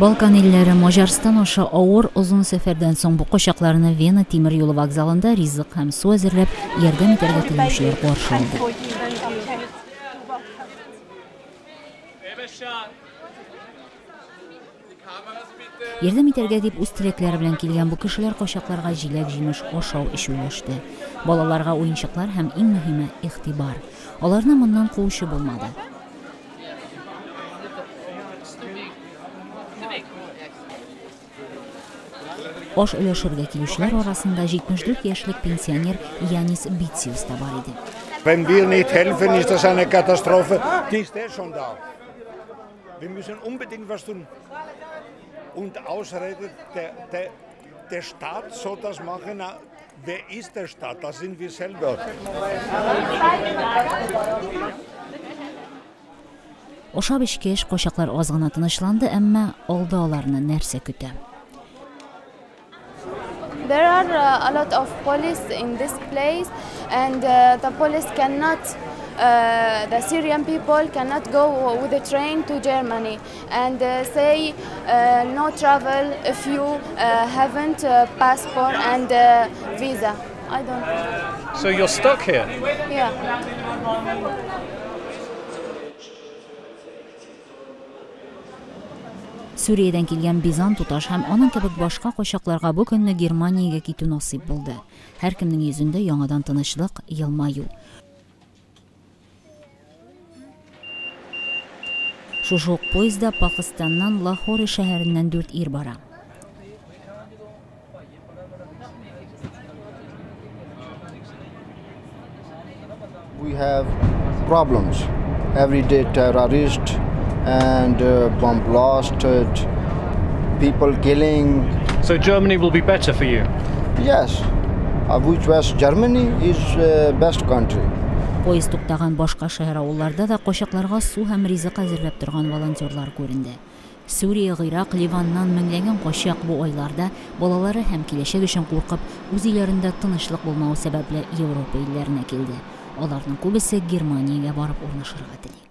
Balkan илләре Macaristan аша авыр узун сәфәрдән соң бу кочакларны Вена тимер юлы вокзалында ризык һәм су әзерләп ярдәм итәргә теләүчеләр каршы алды. Ярдәм итәргә дип үз теләкләре белән килгән бу кешеләр кочакларга җиләк-җимеш ашау эшүләште. Балаларга уенчыклар һәм иң мөһиме игътибар. Аларны моннан куучы булмады. Аш өләшергә килүчеләр арасында 74 яшьлек пенсионер Янис Бициус та бар иде. Wenn wir nicht helfen, ist das eine Katastrophe. Die ist schon da. Wir müssen unbedingt was tun. Und Ausrede, der Staat soll das machen. Wer ist der Staat? Das sind wir selber. Оша бешкәч, кочаклар аз гына тынычланды, әмма алда аларны нәрсә көтә? There are a lot of police in this place, and the police cannot, the Syrian people cannot go with the train to Germany, and say no travel if you haven't passport and visa. I don't know. So you're stuck here? Yeah. Сүриядән килгән Бизан туташ һәм аның кебек башка кочакларга бу көнне Германиягә китү насыйп булды. Һәркемнең йөзендә яңадан тынычлык, елмаю. Шушы ук поездда Пакистаннан Лахори шәһәреннән 4 ир бара. We have problems. Every day terrorists and bomb blasted, people killing. So Germany will be better for you? Yes, which West Germany is best country. Поезд туктаган башка шәһәр авылларда да кочакларга су һәм ризык әзерләп торган волонтерлар күренде. Сүрия, Гыйрак, Ливаннан меңләгән кочак бу айларда балалары һәм киләчәк өчен куркып, үз илләрендә тынычлык булмау сәбәпле Европа илләренә килде. Аларның күбесе Германиягә барып урнашырга тели.